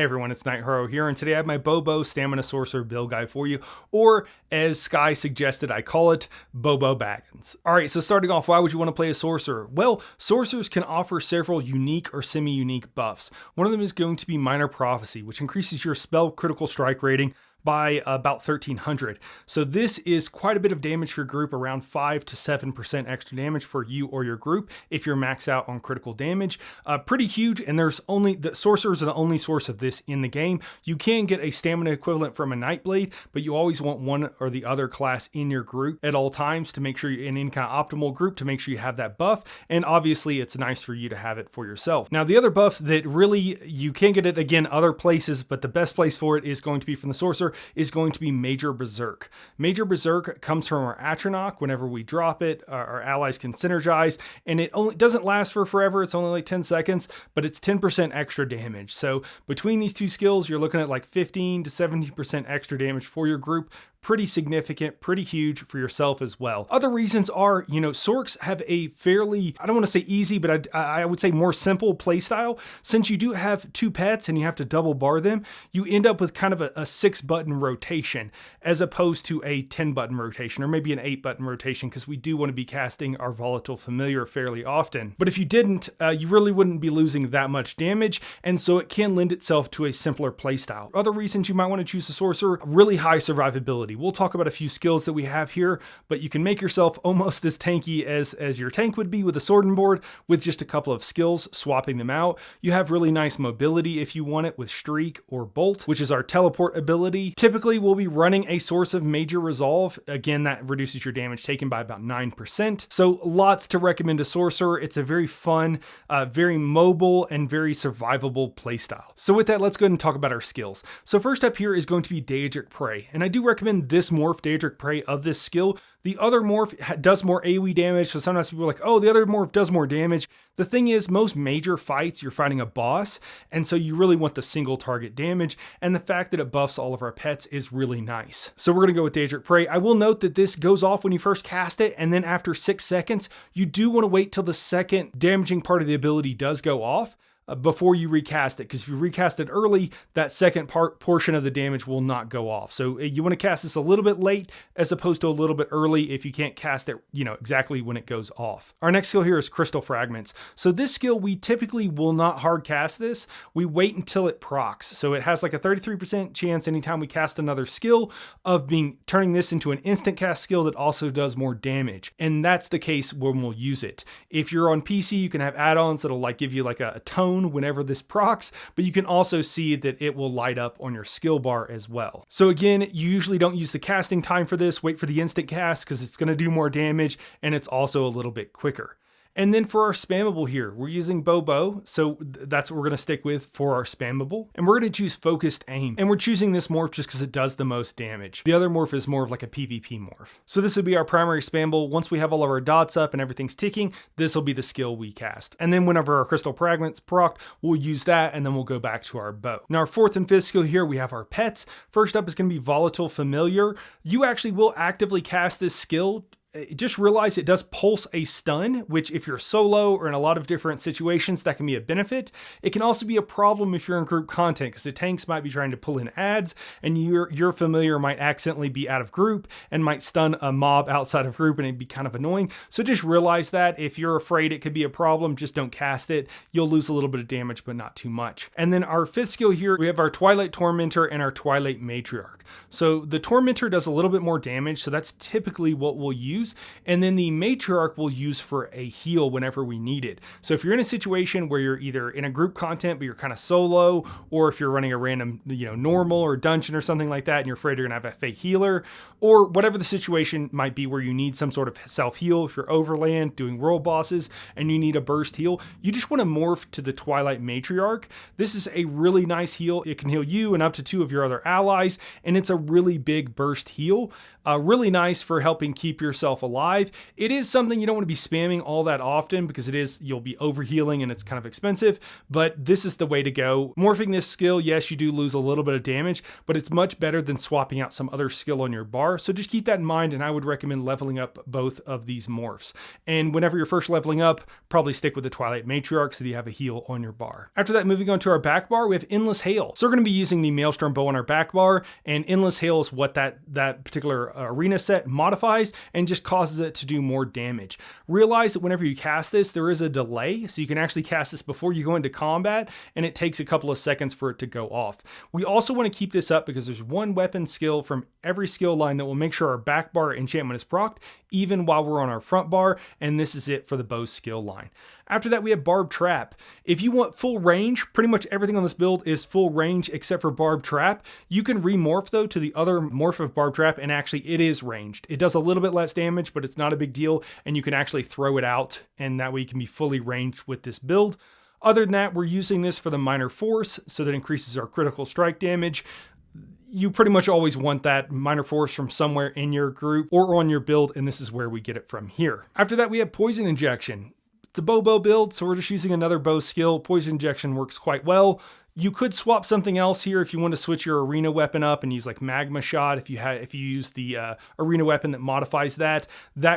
Hey everyone, it's Nightharrow here, and today I have my Bobo Stamina Sorcerer build guide for you, or as Sky suggested I call it, Bobo Baggins. Alright, so starting off, why would you want to play a Sorcerer? Well, Sorcerers can offer several unique or semi-unique buffs. One of them is going to be Minor Prophecy, which increases your spell critical strike rating by about 1300. So this is quite a bit of damage for your group, around 5 to 7% extra damage for you or your group if you're maxed out on critical damage. Pretty huge, and there's only, the sorcerers are the only source of this in the game. You can get a stamina equivalent from a Nightblade, but you always want one or the other class in your group at all times to make sure you're in any kind of optimal group to make sure you have that buff, and obviously it's nice for you to have it for yourself. Now the other buff that really, you can get it again other places, but the best place for it is going to be from the sorcerer, is going to be Major Berserk. Major Berserk comes from our Atronach. Whenever we drop it, our allies can synergize, and it doesn't last for forever. It's only like 10 seconds, but it's 10% extra damage. So between these two skills, you're looking at like 15 to 70% extra damage for your group. Pretty significant, pretty huge for yourself as well. Other reasons are, Sorcs have a fairly, I don't want to say easy, but I would say more simple playstyle. Since you do have 2 pets and you have to double bar them, you end up with kind of a 6-button rotation as opposed to a 10-button rotation, or maybe an 8-button rotation, because we do want to be casting our Volatile Familiar fairly often. But if you didn't, you really wouldn't be losing that much damage, and so it can lend itself to a simpler playstyle. Other reasons you might want to choose a Sorcerer: really high survivability. We'll talk about a few skills that we have here, but you can make yourself almost as tanky as your tank would be with a sword and board with just a couple of skills, swapping them out. You have really nice mobility if you want it with Streak or Bolt, which is our teleport ability. Typically, we'll be running a source of Major Resolve. Again, that reduces your damage taken by about 9%. So lots to recommend a Sorcerer. It's a very fun, very mobile, and very survivable playstyle. So with that, let's go ahead and talk about our skills. So first up here is going to be Daedric Prey, and I do recommend this morph, Daedric Prey, of this skill. The other morph does more AoE damage, so sometimes people are like, oh, the other morph does more damage. The thing is, most major fights, you're fighting a boss, and so you really want the single target damage, and the fact that it buffs all of our pets is really nice. So we're going to go with Daedric Prey. I will note that this goes off when you first cast it, and then after 6 seconds, you do want to wait till the second damaging part of the ability does go off before you recast it, because if you recast it early, that second portion of the damage will not go off. So you want to cast this a little bit late as opposed to a little bit early if you can't cast it, exactly when it goes off. Our next skill here is Crystal Fragments. So this skill, we typically will not hard cast this. We wait until it procs. So it has like a 33% chance anytime we cast another skill of turning this into an instant cast skill that also does more damage. And that's the case when we'll use it. If you're on PC, you can have add-ons that'll give you like a tone whenever this procs, but you can also see that it will light up on your skill bar as well. So again, you usually don't use the casting time for this. Wait for the instant cast because it's going to do more damage, and it's also a little bit quicker. And then for our spammable here, we're using Bobo, so that's what we're going to stick with for our spammable. And we're going to choose Focused Aim. And we're choosing this morph just because it does the most damage. The other morph is more of like a PvP morph. So this would be our primary spammable. Once we have all of our dots up and everything's ticking, this will be the skill we cast. And then whenever our Crystal Fragments proc, we'll use that, and then we'll go back to our bow. Now our 4th and 5th skill here, we have our pets. First up is going to be Volatile Familiar. You actually will actively cast this skill. Just realize it does pulse a stun, which if you're solo or in a lot of different situations, that can be a benefit. It can also be a problem if you're in group content, because the tanks might be trying to pull in adds, and your familiar might accidentally be out of group and might stun a mob outside of group, and it'd be kind of annoying. So just realize that if you're afraid it could be a problem, just don't cast it. You'll lose a little bit of damage, but not too much. And then our 5th skill here, we have our Twilight Tormentor and our Twilight Matriarch. So the Tormentor does a little bit more damage, so that's typically what we'll use. And then the Matriarch we'll use for a heal whenever we need it. So if you're in a situation where you're either in a group content, but you're kind of solo, or if you're running a random, normal or dungeon or something like that, and you're afraid you're gonna have a fake healer, or whatever the situation might be where you need some sort of self-heal, if you're overland doing world bosses and you need a burst heal, you just want to morph to the Twilight Matriarch. This is a really nice heal. It can heal you and up to 2 of your other allies, and it's a really big burst heal. Really nice for helping keep yourself yourself alive. It is something you don't want to be spamming all that often because you'll be overhealing and it's kind of expensive, but this is the way to go. Morphing this skill, yes, you do lose a little bit of damage, but it's much better than swapping out some other skill on your bar. So just keep that in mind, and I would recommend leveling up both of these morphs. And whenever you're first leveling up, probably stick with the Twilight Matriarch so that you have a heal on your bar. After that, moving on to our back bar, we have Endless Hail. So we're going to be using the Maelstrom Bow on our back bar, and Endless Hail is what that particular arena set modifies and just causes it to do more damage. Realize that whenever you cast this, there is a delay, so you can actually cast this before you go into combat, and it takes a couple of seconds for it to go off. We also want to keep this up because there's one weapon skill from every skill line that will make sure our back bar enchantment is procced even while we're on our front bar, and this is it for the bow skill line. After that, we have Barb Trap. If you want full range, pretty much everything on this build is full range except for Barb Trap. You can remorph though to the other morph of Barb Trap, and actually it is ranged. It does a little bit less damage, but it's not a big deal, and you can actually throw it out, and that way you can be fully ranged with this build. Other than that, we're using this for the minor force, so that increases our critical strike damage. You pretty much always want that minor force from somewhere in your group or on your build, and this is where we get it from here. After that, we have Poison Injection. It's a bow build, so we're just using another bow skill. Poison Injection works quite well. You could swap something else here if you want to switch your arena weapon up and use like Magma Shot. If you use the arena weapon that modifies that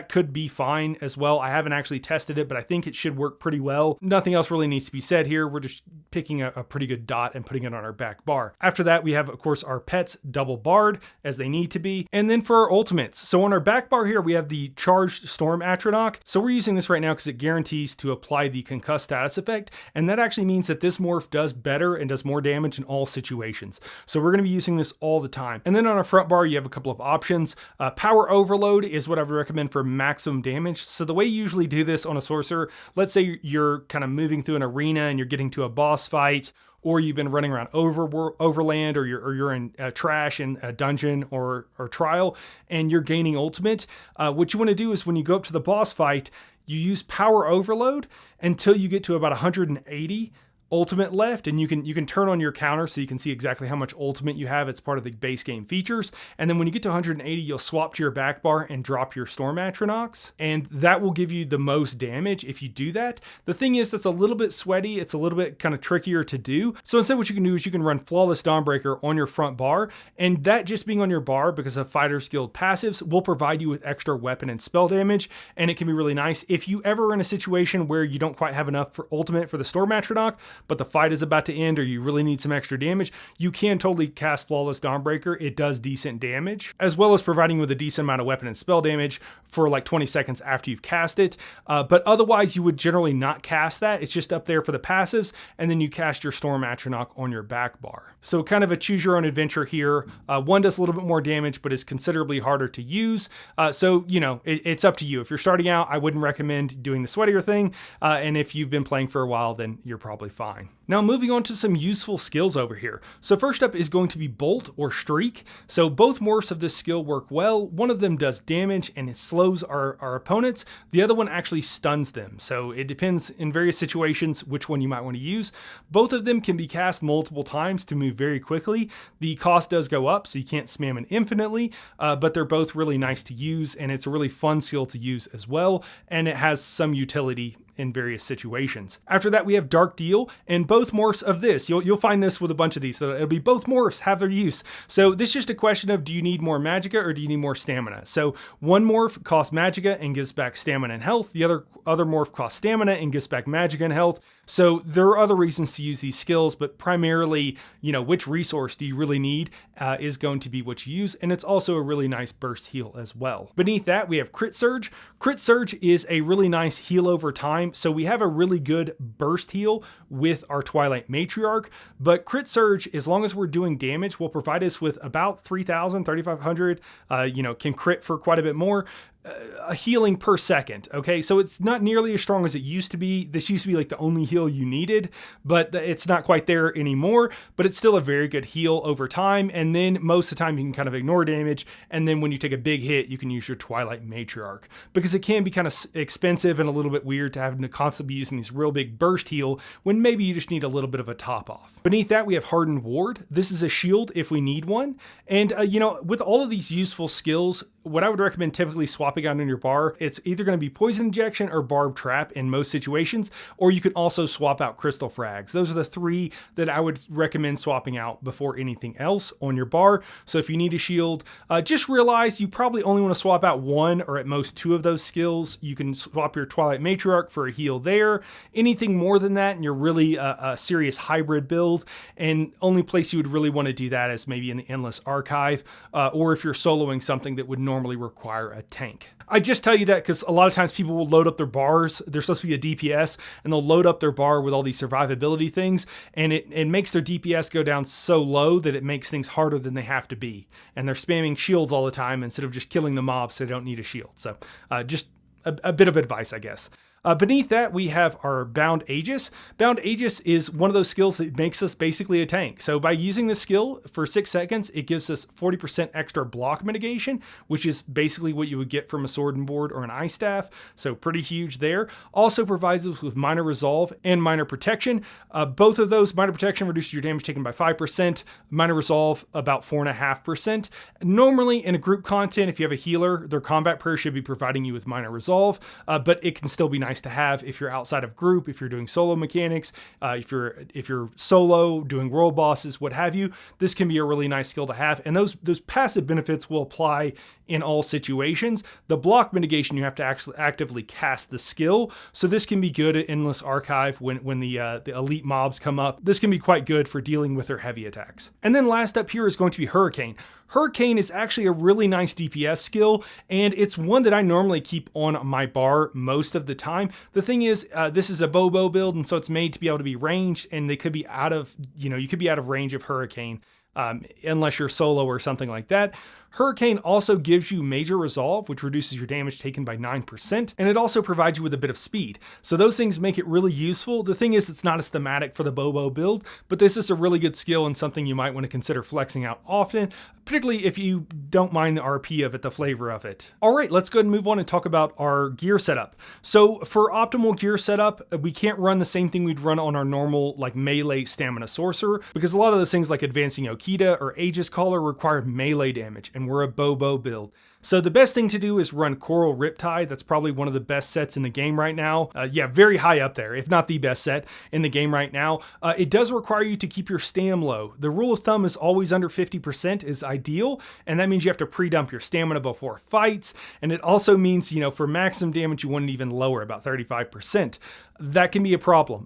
could be fine as well. I haven't actually tested it, but I think it should work pretty well. Nothing else really needs to be said here. We're just picking a pretty good dot and putting it on our back bar. After that, we have, of course, our pets double barred as they need to be. And then for our ultimates. So on our back bar here, we have the Charged Storm Atronach. So we're using this right now because it guarantees to apply the Concuss status effect. And that actually means that this morph does better and does more damage in all situations. So we're going to be using this all the time. And then on our front bar, you have a couple of options. Power Overload is what I would recommend for maximum damage. So the way you usually do this on a sorcerer, let's say you're kind of moving through an arena and you're getting to a boss fight, or you've been running around overland, or you're in trash in a dungeon or trial, and you're gaining ultimate. What you want to do is when you go up to the boss fight, you use Power Overload until you get to about 180 ultimate left, and you can turn on your counter so you can see exactly how much ultimate you have. It's part of the base game features. And then when you get to 180, you'll swap to your back bar and drop your Storm Atronachs, and that will give you the most damage if you do that. The thing is, that's a little bit sweaty. It's a little bit kind of trickier to do. So instead, what you can do is you can run Flawless Dawnbreaker on your front bar, and that just being on your bar because of Fighters Guild passives will provide you with extra weapon and spell damage, and it can be really nice. If you ever are in a situation where you don't quite have enough for ultimate for the Storm Atronach, but the fight is about to end or you really need some extra damage, you can totally cast Flawless Dawnbreaker. It does decent damage, as well as providing you with a decent amount of weapon and spell damage for like 20 seconds after you've cast it. But otherwise, you would generally not cast that. It's just up there for the passives, and then you cast your Storm Atronach on your back bar. So kind of a choose your own adventure here. One does a little bit more damage, but is considerably harder to use. So, you know, it's up to you. If you're starting out, I wouldn't recommend doing the sweatier thing. And if you've been playing for a while, then you're probably fine. Now moving on to some useful skills over here. So first up is going to be Bolt or Streak. So both morphs of this skill work well. One of them does damage and it slows our opponents. The other one actually stuns them. So it depends in various situations which one you might want to use. Both of them can be cast multiple times to move very quickly. The cost does go up, so you can't spam it infinitely, but they're both really nice to use, and it's a really fun skill to use as well, and it has some utility in various situations. After that, we have Dark Deal, and both morphs of this, you'll find this with a bunch of these, so it'll be both morphs have their use. So this is just a question of, do you need more magicka or do you need more stamina? So one morph costs magicka and gives back stamina and health. The other morph costs stamina and gives back magicka and health. So there are other reasons to use these skills, but primarily, you know, which resource do you really need is going to be what you use, and it's also a really nice burst heal as well. Beneath that, we have Crit Surge. Crit Surge is a really nice heal over time, so we have a really good burst heal with our Twilight Matriarch, but Crit Surge, as long as we're doing damage, will provide us with about 3,000, 3,500, can crit for quite a bit more. A healing per second. Okay, so it's not nearly as strong as it used to be. This used to be like the only heal you needed, but it's not quite there anymore, but it's still a very good heal over time. And then most of the time you can kind of ignore damage, and then when you take a big hit, you can use your Twilight Matriarch, because it can be kind of expensive and a little bit weird to have to constantly be using these real big burst heal when maybe you just need a little bit of a top off. Beneath that, we have Hardened Ward. This is a shield if we need one. And with all of these useful skills, what I would recommend typically swapping swapping out on your bar, it's either going to be poison injection or barb trap in most situations, or you can also swap out crystal frags. Those are the three that I would recommend swapping out before anything else on your bar. So if you need a shield, just realize you probably only want to swap out one or at most two of those skills. You can swap your Twilight Matriarch for a heal there. Anything more than that, and you're really a serious hybrid build, and only place you would really want to do that is maybe in the Endless Archive, or if you're soloing something that would normally require a tank. I just tell you that because a lot of times people will load up their bars. They're supposed to be a DPS, and they'll load up their bar with all these survivability things, and it makes their DPS go down so low that it makes things harder than they have to be. And they're spamming shields all the time instead of just killing the mobs so they don't need a shield. So just a bit of advice, I guess. Beneath that, we have our Bound Aegis. Bound Aegis is one of those skills that makes us basically a tank. So by using this skill for 6 seconds, it gives us 40% extra block mitigation, which is basically what you would get from a sword and board or an ice staff. So pretty huge there. Also provides us with minor resolve and minor protection. Both of those, minor protection reduces your damage taken by 5%, minor resolve about 4.5%. Normally in a group content, if you have a healer, their combat prayer should be providing you with minor resolve, but it can still be nice to have if you're outside of group, if you're doing solo mechanics, if you're solo doing world bosses, what have you. This can be a really nice skill to have, and those passive benefits will apply in all situations. The block mitigation, you have to actually actively cast the skill, so this can be good at Endless Archive when the elite mobs come up. This can be quite good for dealing with their heavy attacks. And then last up here is going to be Hurricane. Hurricane is actually a really nice DPS skill, and it's one that I normally keep on my bar most of the time. The thing is, this is a Bobo build, and so it's made to be able to be ranged, and they could be out of, you could be out of range of Hurricane unless you're solo or something like that. Hurricane also gives you major resolve, which reduces your damage taken by 9%, and it also provides you with a bit of speed. So those things make it really useful. The thing is, it's not as thematic for the Bobo build, but this is a really good skill and something you might want to consider flexing out often, particularly if you don't mind the RP of it, the flavor of it. All right, let's go ahead and move on and talk about our gear setup. So for optimal gear setup, we can't run the same thing we'd run on our normal like melee stamina sorcerer, because a lot of those things like advancing Okita or Aegis Caller require melee damage, and we're a Bobo build. So the best thing to do is run Coral Riptide. That's probably one of the best sets in the game right now. Yeah, very high up there, if not the best set in the game right now. It does require you to keep your stam low. The rule of thumb is always under 50% is ideal, and that means you have to pre-dump your stamina before fights, and it also means, for maximum damage, you want it even lower, about 35%. That can be a problem.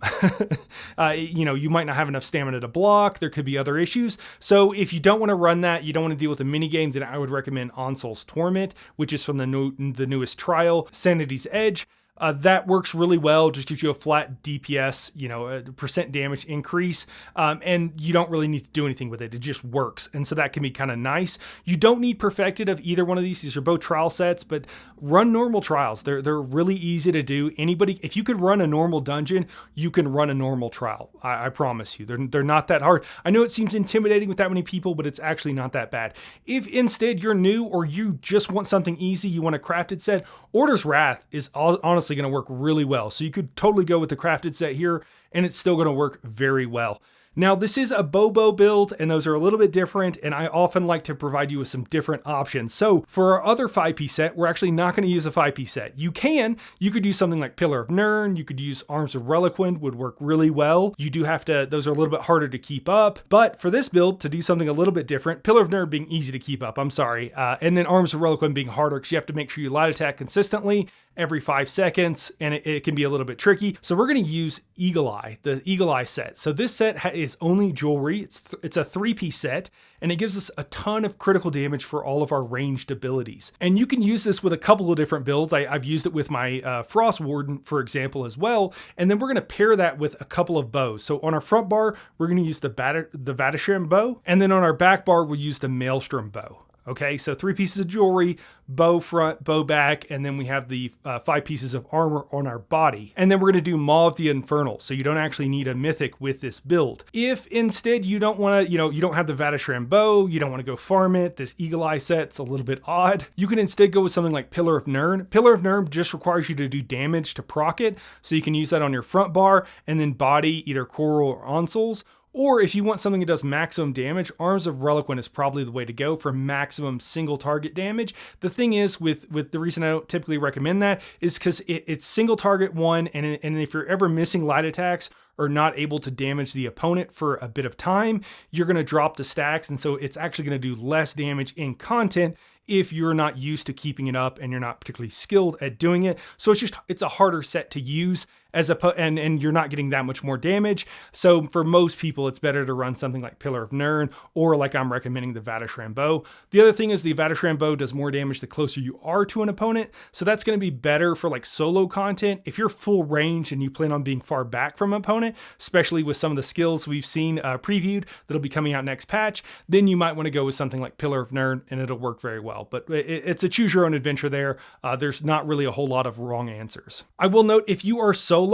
You might not have enough stamina to block. There could be other issues. So if you don't want to run that, you don't want to deal with the mini games, then I would recommend Onsol's Torment, which is from the newest trial, Sanity's Edge. That works really well, just gives you a flat DPS, a percent damage increase, and you don't really need to do anything with it. It just works, and so that can be kind of nice. You don't need Perfected of either one of these. These are both trial sets, but run normal trials. They're really easy to do. Anybody, if you could run a normal dungeon, you can run a normal trial. I promise you. They're not that hard. I know it seems intimidating with that many people, but it's actually not that bad. If instead you're new or you just want something easy, you want a crafted set, Order's Wrath is honestly going to work really well. So you could totally go with the crafted set here, and it's still going to work very well. Now, this is a Bobo build, and those are a little bit different, and I often like to provide you with some different options. So for our other 5-piece set, we're actually not going to use a 5-piece set. You could use something like Pillar of Nirn, you could use Arms of Reliquin, would work really well. You do have to, those are a little bit harder to keep up, but for this build, to do something a little bit different, Pillar of Nirn being easy to keep up, and then Arms of Reliquin being harder because you have to make sure you light attack consistently every 5 seconds, and it can be a little bit tricky. So we're going to use Eagle Eye, the Eagle Eye set. So this set is only jewelry. It's a 3-piece set, and it gives us a ton of critical damage for all of our ranged abilities. And you can use this with a couple of different builds. I've used it with my Frost Warden, for example, as well. And then we're going to pair that with a couple of bows. So on our front bar, we're going to use the Vatashram bow, and then on our back bar, we'll use the Maelstrom bow. Okay, so 3 pieces of jewelry, bow front, bow back, and then we have the 5 pieces of armor on our body. And then we're going to do Maw of the Infernal, so you don't actually need a mythic with this build. If instead you don't want to, you don't have the Vatashram bow, you don't want to go farm it, this Eagle Eye set's a little bit odd, you can instead go with something like Pillar of Nirn. Pillar of Nirn just requires you to do damage to proc it, so you can use that on your front bar, and then body either Coral or Onsol's. Or if you want something that does maximum damage, Arms of Reliquant is probably the way to go for maximum single target damage. The thing is, with the reason I don't typically recommend that is because it's single target one, and if you're ever missing light attacks or not able to damage the opponent for a bit of time, you're going to drop the stacks, and so it's actually going to do less damage in content if you're not used to keeping it up and you're not particularly skilled at doing it. So it's a harder set to use and you're not getting that much more damage. So for most people, it's better to run something like Pillar of Nirn, or like I'm recommending, the Vatashran Bow. The other thing is the Vatashran Bow does more damage the closer you are to an opponent. So that's going to be better for like solo content. If you're full range and you plan on being far back from an opponent, especially with some of the skills we've seen previewed that'll be coming out next patch, then you might want to go with something like Pillar of Nirn, and it'll work very well. But it's a choose your own adventure there. There's not really a whole lot of wrong answers. I will note, if you are solo,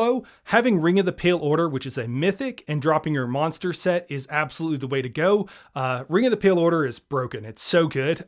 having Ring of the Pale Order, which is a mythic, and dropping your monster set is absolutely the way to go. Ring of the Pale Order is broken. It's so good.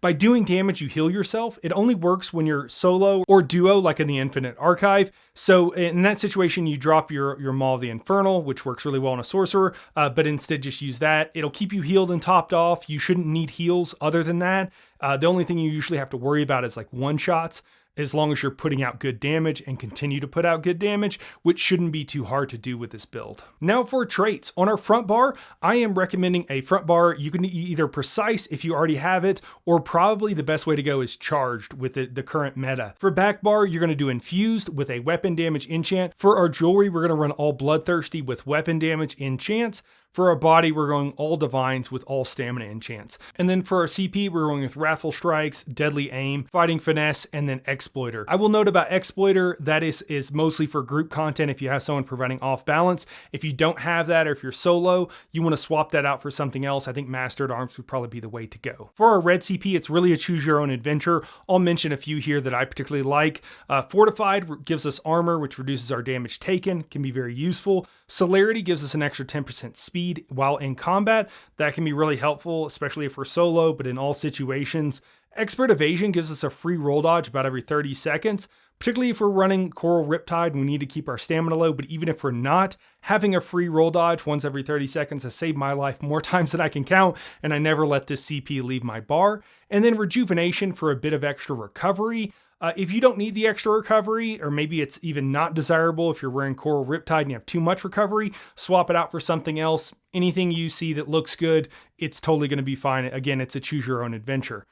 By doing damage, you heal yourself. It only works when you're solo or duo, like in the Infinite Archive. So in that situation, you drop your Maw of the Infernal, which works really well on a sorcerer, but instead just use that. It'll keep you healed and topped off. You shouldn't need heals other than that. The only thing you usually have to worry about is like one-shots, as long as you're putting out good damage and continue to put out good damage, which shouldn't be too hard to do with this build. Now for traits. On our front bar, I am recommending a front bar. You can either Precise if you already have it, or probably the best way to go is Charged with the current meta. For back bar, you're going to do Infused with a weapon damage enchant. For our jewelry, we're going to run all Bloodthirsty with weapon damage enchants. For our body, we're going all Divines with all stamina enchants. And then for our CP, we're going with Wrathful Strikes, Deadly Aim, Fighting Finesse, and then Exploiter. I will note about Exploiter, that is mostly for group content if you have someone providing off balance. If you don't have that, or if you're solo, you want to swap that out for something else. I think Master at Arms would probably be the way to go. For our red CP, it's really a choose your own adventure. I'll mention a few here that I particularly like. Fortified gives us armor, which reduces our damage taken, can be very useful. Celerity gives us an extra 10% speed while in combat. That can be really helpful, especially if we're solo, but in all situations. Expert Evasion gives us a free roll dodge about every 30 seconds, particularly if we're running Coral Riptide and we need to keep our stamina low. But even if we're not, having a free roll dodge once every 30 seconds has saved my life more times than I can count, and I never let this CP leave my bar. And then Rejuvenation for a bit of extra recovery. If you don't need the extra recovery, or maybe it's even not desirable if you're wearing Coral Riptide and you have too much recovery, swap it out for something else. Anything you see that looks good, it's totally going to be fine. Again, it's a choose your own adventure.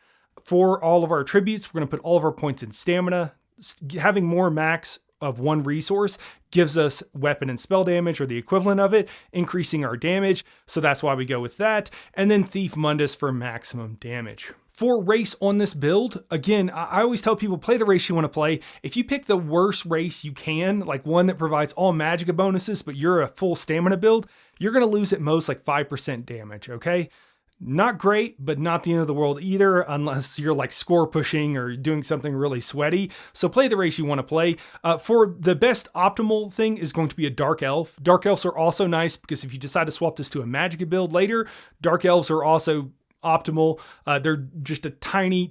For all of our attributes, we're going to put all of our points in stamina. Having more max of one resource gives us weapon and spell damage, or the equivalent of it, increasing our damage. So that's why we go with that. And then Thief Mundus for maximum damage. For race on this build, again, I always tell people, play the race you want to play. If you pick the worst race you can, like one that provides all Magicka bonuses, but you're a full stamina build, you're going to lose at most like 5% damage, okay? Not great, but not the end of the world either, unless you're like score pushing or doing something really sweaty. So play the race you want to play. For the best optimal thing is going to be a Dark Elf. Dark Elves are also nice because if you decide to swap this to a Magicka build later, Dark Elves are also optimal. They're just a tiny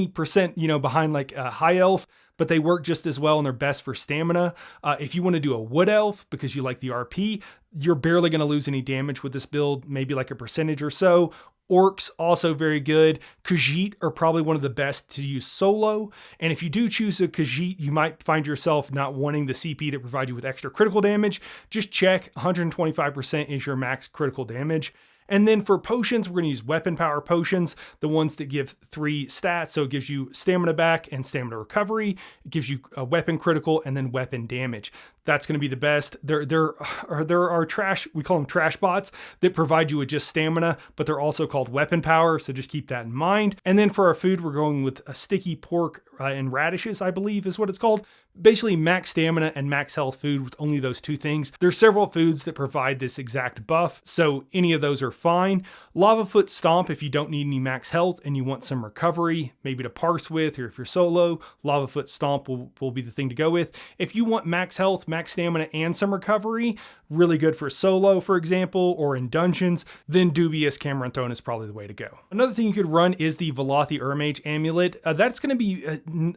percent, behind like a High Elf, but they work just as well and they're best for stamina. If you want to do a Wood Elf because you like the RP, you're barely going to lose any damage with this build, maybe like a percentage or so. Orcs, also very good. Khajiit are probably one of the best to use solo. And if you do choose a Khajiit, you might find yourself not wanting the CP that provides you with extra critical damage. Just check, 125% is your max critical damage. And then for potions, we're going to use weapon power potions, the ones that give 3 stats. So it gives you stamina back and stamina recovery. It gives you a weapon critical and then weapon damage. That's going to be the best. There are trash, we call them trash bots, that provide you with just stamina, but they're also called weapon power. So just keep that in mind. And then for our food, we're going with a sticky pork and radishes, I believe is what it's called. Basically max stamina and max health food with only those 2 things. There's several foods that provide this exact buff, so any of those are fine. Lavafoot Stomp if you don't need any max health and you want some recovery, maybe to parse with, or if you're solo, Lavafoot Stomp will be the thing to go with. If you want max health, max stamina, and some recovery, really good for solo, for example, or in dungeons, then Dubious Cameronthone is probably the way to go. Another thing you could run is the Velothi Urmage Amulet. That's going to be,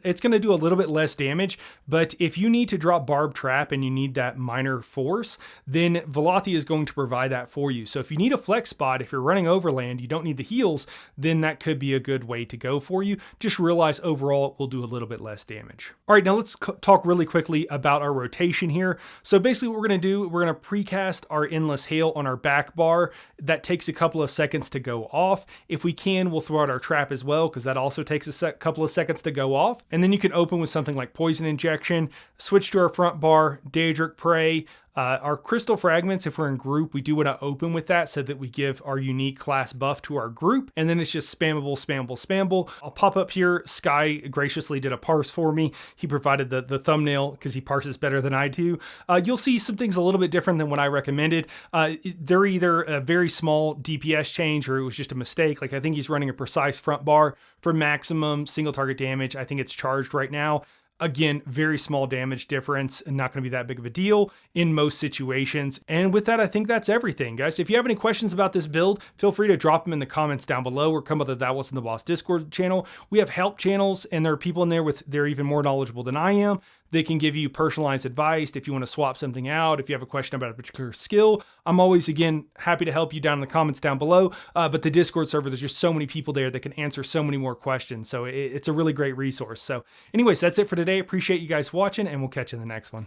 it's going to do a little bit less damage, But if you need to drop Barb Trap and you need that minor force, then Velothia is going to provide that for you. So if you need a flex spot, if you're running overland, you don't need the heals, then that could be a good way to go for you. Just realize overall it will do a little bit less damage. All right, now let's talk really quickly about our rotation here. So basically what we're going to do, we're going to precast our Endless Hail on our back bar. That takes a couple of seconds to go off. If we can, we'll throw out our trap as well, because that also takes a couple of seconds to go off. And then you can open with something like Poison Injection, switch to our front bar, Daedric Prey. Our Crystal Fragments, if we're in group, we do want to open with that so that we give our unique class buff to our group. And then it's just spammable, spammable, spammable. I'll pop up here. Sky graciously did a parse for me. He provided the thumbnail because he parses better than I do. You'll see some things a little bit different than what I recommended. They're either a very small DPS change or it was just a mistake. Like I think he's running a precise front bar for maximum single target damage. I think it's charged right now. Again, very small damage difference and not going to be that big of a deal in most situations. And with that, I think that's everything, guys. If you have any questions about this build, feel free to drop them in the comments down below or come up to That Wasn't the Boss Discord channel. We have help channels and there are people in there they're even more knowledgeable than I am. They can give you personalized advice if you want to swap something out, if you have a question about a particular skill. I'm always, again, happy to help you down in the comments down below. But the Discord server, there's just so many people there that can answer so many more questions. So it's a really great resource. So anyways, that's it for today. Appreciate you guys watching and we'll catch you in the next one.